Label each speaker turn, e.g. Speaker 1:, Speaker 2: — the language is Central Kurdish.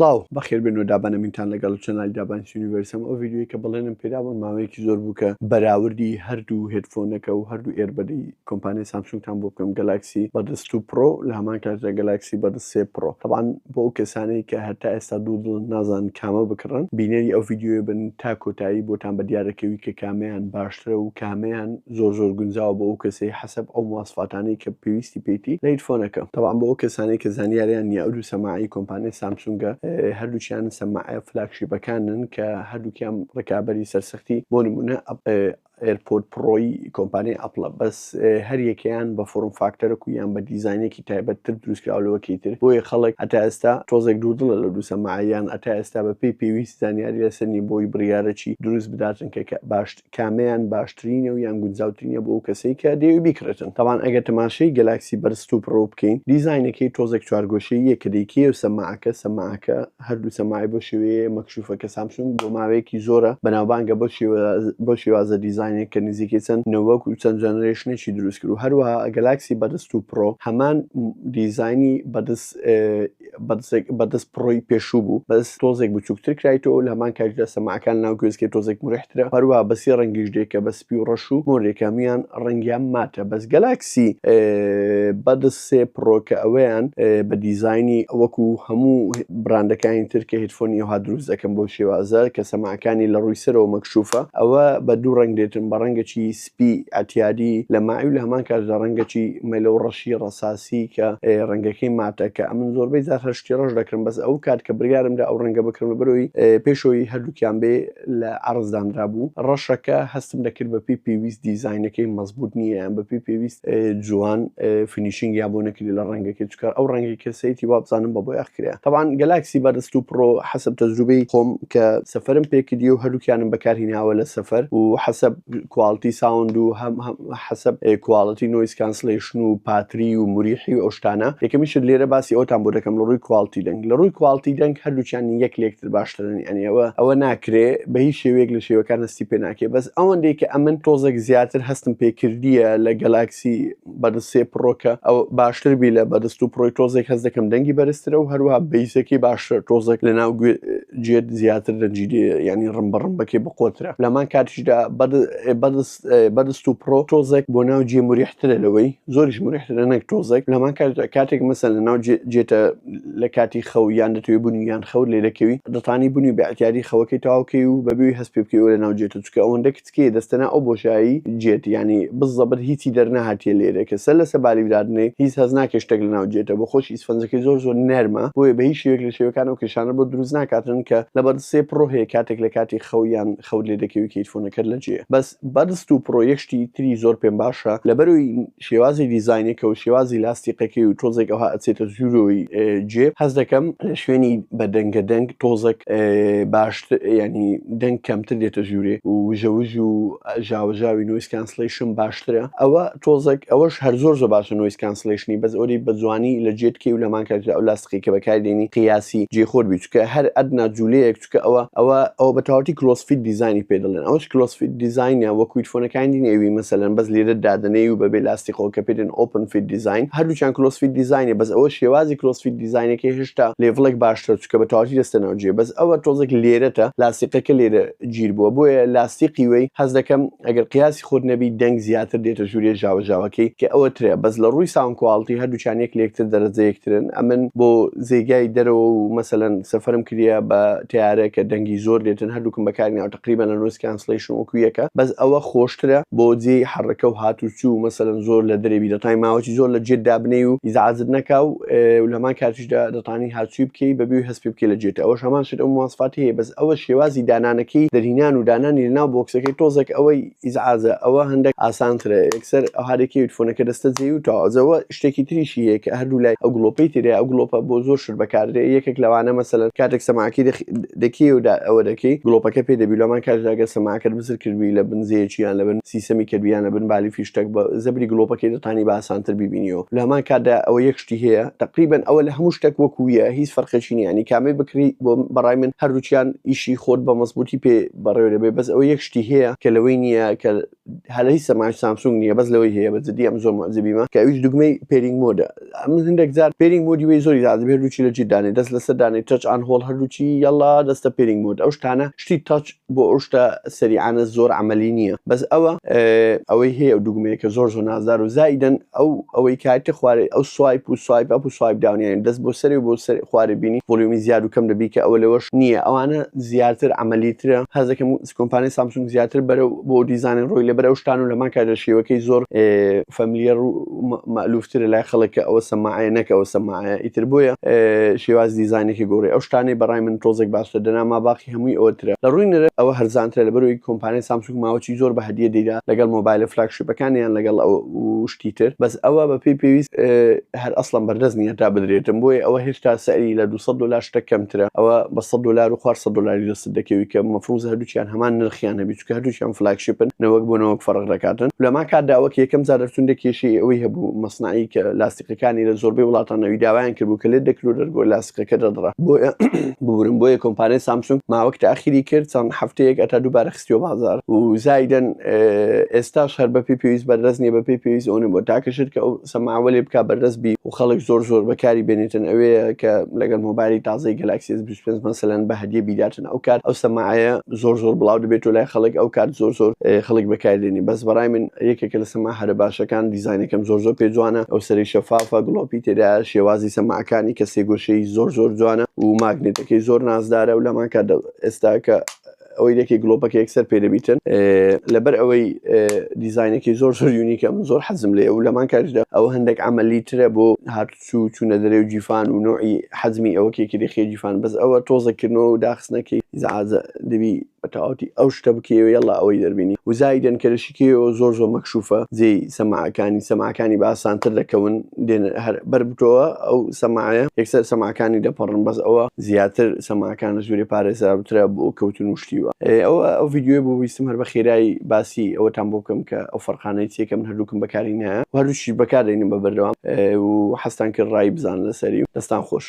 Speaker 1: سڵاو بەخێر بن و دابانەمینتان لەگەڵ چەنالی دابانس یونیڤەرسم ئەو ڤیدیۆی کە بەڵێنم پێدابوون ماوەیەکی زۆر بوو کە بەراوردی هەردوو هێدفۆنەکە و هەردوو ئێربەدی کۆمپانیای سامسونگتان بۆ بکەم گەلاکسی بەردەس 2 پرۆ لە هەمان کاتدا گەلاکسی بەردەس 3 پرۆ طبعاً بۆ ئەو کەسانەی کە هەتا ئێستا دوو نازان کامە بکڕن بینەری ئەو ڤیدیۆی بن تا کۆتایی بۆتان بە دیارەکەوی کە کامیان باشترە و کامیان زۆر گونجاوە بۆ ئەو کەسەی حەسەب ئەو مواصفاتانەی کە پێویستی پێیتی لە هێدفۆنەکە طبعاً بۆ ئەو کەسانەی کە زانیاریان نییە ئەو سەماعی کۆمپانیای سامسونگە هەردووچیان سەماعە فلاگشیپەکانن کە هەردووکیان ڕکابەری سەرسەختی بۆ نمونە ئێرپۆرت پرۆی کۆمپانیای ئەپڵە بەس هەر یەکەیان بە فۆرم فاکتەرەکو یان بە دیزاینێکی تایبەتتر دروستکراولەوەکەی تر بۆیە خەڵک هەتا ئێستا تۆزێک دوودڵە لە دوو سەماعیان هەتا ئێستا بە پێی پێویست زانیاری لەسەرنی بۆی بڕیارەکی دروست بداتن کە کامیان باشترینە و یان گونجاوترینە بۆ ئەو کەسەی کە دەیەوێت بیکڕێتن طبعاً ئەگەر تەماشای گەلاکسی بەرز 2 پرۆ بکەین دیزاینەکەی تۆزێک چوارگۆشەیە کە دەیکێ و سەماعەکە هەردوو سەماعی بۆ شێوەیە مەکشوفەکە سامسونگ بۆ ماوەیەکی زۆرە بەناوبانگە بۆ شێوازە دیزاینێک کە نزیکەی چەند نەوەک و چەند جەنەرێشنێکی دروست کرد و هەروەها گەلاکسی بەردەس 2 پرۆ هەمان دیزاینی بەدەست پرۆی پێشوو بوو بەس تۆزێک بچووکتر کرایتەوە لە هەمان کاتدا سەماعەکان ناو گوێزکە تۆزێک مرحترە هەروەها بەسی ڕەنگیش دێکە بە سپی و ڕەش و مۆرێکامیان ڕەنگیان ماتە بەس گەلاکسی بەدەست 3 پرۆ کە ئەوەیان بە دیزاینی وەکو هەموو براندەکانی تر کە هێدفۆنی ئەوها دروست دەکەن بۆ شێوازە کە سەماعەکانی لە ڕووی سەرەوە مەکشوفە ئەوە بە دوو ڕەنگ دێتن بە ڕەنگێکی سپی ئەتیادی لە ماوی لە هەمان کاتدا ڕەنگێکی مەلە و ڕەشی ڕەساسی کە ڕەنگەکەی ماتە کە ئەمن زۆربەی جار هەشتی ڕەش دەکردن بەس ئەو کات کە بڕیارمدا ئەو ڕەنگە بکردن بەرەوەی پێشەوەی هەردووکیان بێ لە عەرزدانرا بوو ڕەشەکە هەستم دەکرد بە پێی پێویست دیزاینەکەی مەزبوط نییە یان بە پێی پێویست جوان فینیشینگیان بۆ نەکردی لە ڕەنگەکەی چکار ئەو ڕەنگی کەسەیەتی وا بزانم بە بۆی ئەخکرێ طبعاً گەلاکسی بەردەس 2 پرۆ حەسەب تەجروبەی خۆم کە سەفەرم پێکردی و هەردووکیانم بەکارهێناوە لە سەفەر و حەسەب کوالتی ساوند و حەسەب کوالتی نۆیز کانسلیشن و پاتری و موریحی و ئەو شتانە یەکەمیشت لێرە باسی ئەوتان بۆ دەکەم لە ڕووی کوالتی دەنگ لە ڕووی کوالتی دەنگ هەردووچیان یەک لێکتر باشترن ئەوە ناکرێ بە هیچ شێوەیەک لە شێوەکان هەستی پێ ناکێ بەس ئەوەندەی کە ئەمن تۆزێک زیاتر هەستم پێکردیە لە گەلاکسی بەردەس 3 پرۆکە ئەو باشتر بی لە بەردەس 2 پرۆی تۆزێک هەست دەکەم دەنگی بەرزترە و هەروەها بەیسەکەی باشتر تۆزێک لە ناو جێت زیاتر دەنجیدێ ینی ڕمبەڕمبەکەی بقۆترە لەمان کاتیشدا بەردەس 2 پرۆ تۆزێک بۆ ناو جێ موریحترە لەوەی زۆریش موریحترە نەک تۆزێک لەمان کاتێک مەسەن لە ناو جێتە لە کاتی خەو یان دەتەوێت بوونی یان خەوت لێ دەکەوی دەتانی بوونی بە ئەتیادی خەوەکەی تەواوکەی و بەبێ هەست پێ بکەوە لە ناو جێتە چکە ئەوەندە کچکێ دەستەنا ئەو بۆشایی جێت ینی بزەبەت هیچی دەرنەهاتیە لێرە کە سەر لەسەر بالیدادنەی هیچ هەز ناکە شتێک لە ناو جێتە بۆ خۆش ئیسفەنجەکەی زۆر نەرمە بۆیە بە هیچ شێوەیەک لە شێوەکان و کێشانە بۆ دروست ناکاتن کە لە بەردەس 3 پرۆ هەیە کاتێک لە کاتی خەویان خەوت لێ دەکەوی کە هێدفۆنەکەت لە جێ بەس بەردەس 2 پرۆ یەکشتی تری زۆر پێم باشە لەبەروی شێوازی دیزاینێکە و شێوازی لاستیقەکەی و تۆزێک ئەوها ئەچێتە ژوورەوەی جێ هەز دەکەم لە شوێنی بە دەنگە دەنگ تۆزێک باشتر ینی دەنگ کەمتر دێتە ژوورێ و ژەوژ و ژاوەژاوی نۆیز کانسلیشن باشترە ئەوە تۆزێک ئەوەش هەر زۆر باشە نۆیز کانسلیشنی بەس ئەوەی بە جوانی لە جێتکەی و لەمان کاتدا ئەو لاستیقی کە بەکاردێنی قیاسی جێخۆر بی چکە هەر ئەدنا جوولەیەک چکە ئەوە بە تەواوەتی کلۆسفیت دیزاینی پێ دەڵێن ئەوش کلۆسفیت دیزاینە وەکو هێدفۆنەکانی نێوی مەسەلەن بەس لێرە دادنەی و بەبێ لاستیقەوە کە پێدێن ئۆپن فیت دیزاین هەردووچیان کلۆسفیت دیزاینە بەس ئەوە شێوازی کلۆسفیت دیزاینەکەی هێشتا لێڤڵێک باشتر چکە بە تەواوەتی دەستە ناو جێ بەس ئەوە تۆزێک لێرەتە لاستیقەکە لێرە گیر بووە بۆیە لاستیقی وەی هەز دەکەم ئەگەر قیاسی خۆت نەبی دەنگ زیاتر دێتە ژوورێ ژاوەژاوەکەی کە ئەوە ترێ بەس لە ڕووی ساوند کوالتی هەردووچیان یەک لێکتر دەرەجەیەکترن ئەمن بۆ زێگای دەرەوە و مەسەلەن سەفەرم کردە بە تیارە کە دەنگی زۆر دێتن هەردووکم بەکارنیاوە تقریبان لە نۆیز کانسلیشن وەکو یەکە بەس ئەوە خۆشترە بۆ جێی حڕەکە و هاتوچوو مەسەلەن زۆر لە دەرێبی دەتای ماوەی زۆر لە جێت دابنێ و ئیزعاجت نەکا و لەمان کاتیشدا دەتانی هاتووی بکەی بەبێ هەست پێ بکەی لە جێت ئەوەش هەمان شت ئەو مواصفاتی هەیە بەس ئەوە شێوازی دانانەکەی دەرهینان و دانانی لەناو بۆکسەکەی تۆزێک ئەوەی ئیزعاجە ئەوە هەندێک ئاسانترە یەکسەر هەرێکی هێدفۆنەکە دەستە جێ و تازەوە شتێکی تریشی هەیە کە هەردوو لای ئەو گڵۆپەی تێرە ئەو گڵۆپە بۆ زۆر شت بەکاردێ یەکێک لەوانە مەسەلەن کاتێک سەماعەکەی دەکەی و ئەوە دەکەی گڵۆپەکە پێ دەبی لەمان کاتێک ئەگەر سەماعەکەت بزر کردبی لە بنزەیەکی یان لە بن سیسەمی کردبیان لە بن بالی فیشتێک بە زەبری گڵۆپەکەی دەتانی بە ئاسانتر بیبینیەوە لە هەمان کاتدا ئەوە یەک شتی هەیە تقریبا ئەوە لە هەموو شتێک وەکوویە هیچ فەرقێکی نییە ینی کامەی بکری بۆ بەڕای من هەردووچیان ئیشی خۆت بە مەزبوطی پێ بەڕێوە دەبێت بەس ئەوە یەک شتی هەیە کە لەوەی نییە کە هەر هیچ سەماعی سامسونگ نییە بەس لەوەی هەیە بەجددی ئەم زۆر معجبیمە کە ئەویش دوگمەی پێرینگ مۆدە من هەندێک جار پێرینگ مۆدی وەی زۆری زیادە هەردووچی لە جیددانێ دەست لەسەر دانێ تەچ ئان هۆڵ هەردووچی یەڵا دەستە پێرینگ مۆد ئەو شتانە شتی تەچ بۆ ئەو شتە سەریعانە زۆر عەمەلی نییە بەس ئەوەی هەیە ئەو دوگمەیە کە زۆر نازدار و زائیدەن ئەوەی کاتە خوارێ ئەو سوایپ و سوایپ ئەپ و سوایپ داونیان دەست بۆ سەری و بۆ خوارێ بینی ڤۆلیۆمی زیاد و کەم دەبی کە ئەوە لەوەش نییە ئەوانە زیاتر عەمەلیترە هەز دەکەم کۆمپانیای سامسونگ زیاتر بەرەو بۆ دیزاینی ڕۆی لەبەر ئەو شتان و لەمان کاتە شێوەکەی زۆر فەمیلیەر و مەئلوفترە لای خەڵک ئەوە سەماعەیە نەک ئەوە سەماعەیە ئیتر بۆیە شێواز دیزاینێکی گۆڕی ئەو شتانەی بەڕای من تۆزێک باشتر دەنا ماباقی هەمووی ئەوەترە لە ڕووی نرە ئەوە هەرزانترە لەبەرەوەی کۆمپانیای سامسونگ ماوەی زۆر بە هەدیە دەیدا لەگەڵ مۆبایلە فلاگشیپەکانیان لەگەڵ ئەو شتی تر بەس ئەوە بە پێی پێویست هەر ئەسڵەن بەردەست نییە تا بدرێتم بۆیە ئەوە هێشتا سەری لە $200 شتە کەمترە ئەوە بە $100 و $400 دەست دەکەوی کە مەفروضە هەردووچیان هەمان نرخیان هەبی چونکە هەردووچیان فلاگشیپن نەوەک بۆ نەوەک فەرق دەکاتن لەما کاتدا ئەوە یەکەم جار دەرچوون دەکێشی ئەوەی هەبوو مەسنعی کە لاستیقەکانی لە زۆربەی وڵاتانەوەی داوایان کردبوو کە لێت دەکرد و دەرگۆ لاستیقەکە دەدڕا بۆیە ببورن بۆیە کۆمپانیای سامسونگ ماوەک تاخیری کرد چەند هەفتەیەک ئەتا دووبارە خستیەوە بازار و زایدەن ئێستاش هەر بە پێی پێویست بەردەست نییە بە پێی پێویست ئەوە بۆ تاکەشت کە ئەو سەماعە لێ بکات بەردەست بی و خەڵک زۆر بەکاری بێنێتن ئەوەیە کە لەگەڵ مۆبایلی تازەی گەلاکسی S25 مەسەلەن بە هەدیە بیداتن ئەو کات ئەو سەماعەیە زۆر بڵاو دەبێت و لای خەڵک ئەو کات زۆر خەڵک بەکاردێنی بەس بەڕای من یەکێکە لە سەماع هەرە باشەکان دیزاینەکەم زۆر پێ جوانە ئەو سەری شەفافە گڵۆپی تێدا شێوازی سەماعەکانی کە سێگۆشەی زۆر جوانە و ماگنێتەکەی زۆر نازدارە و لەمان کات ئێستا کە ئەوەی دەکەی گلۆپەکە یەکسەر پێ دەبیتن لەبەر ئەوەی دیزاینێکی زۆر یونیکە من زۆر حەزم لێ و لەمان کاتدا ئەوە هەندێک عەمەلیترە بۆ هاتوچوو چوونە دەرێ و جیفان و نوعی حەزمی ئەوەکێکی دەخێ جیفان بەس ئەوە تۆزەکردنەوە و داخستنەکەی زعازە دەبی بەتەواوەتی ئەو شتە بکەوە یەڵا ئەوەی دەربینی و زایدەن کەرەشیکەوە زۆر مەکشوفە جێی سەماعەکانی بە ئاسانتر دەکەون هەر بەربتەوە ئەو سەماعە یەکسەر سەماعەکانی دەپەڕن بەس ئەوە زیاتر سەماعەکان لە ژووری پارێزرابترە بۆ کەوتن وشتیوە ئەو ڤیددیوە بۆ ویستم هەر بە خێرایی باسی ئەوەتان بۆ بکەم کە ئەو فەرقانەی چیەکە من هەردووکم بەکاری نایە و هەردووشی بەکاردێنم بە بەردەوام و حەستان کرد ڕای بزان لەسەری و دەستان خۆش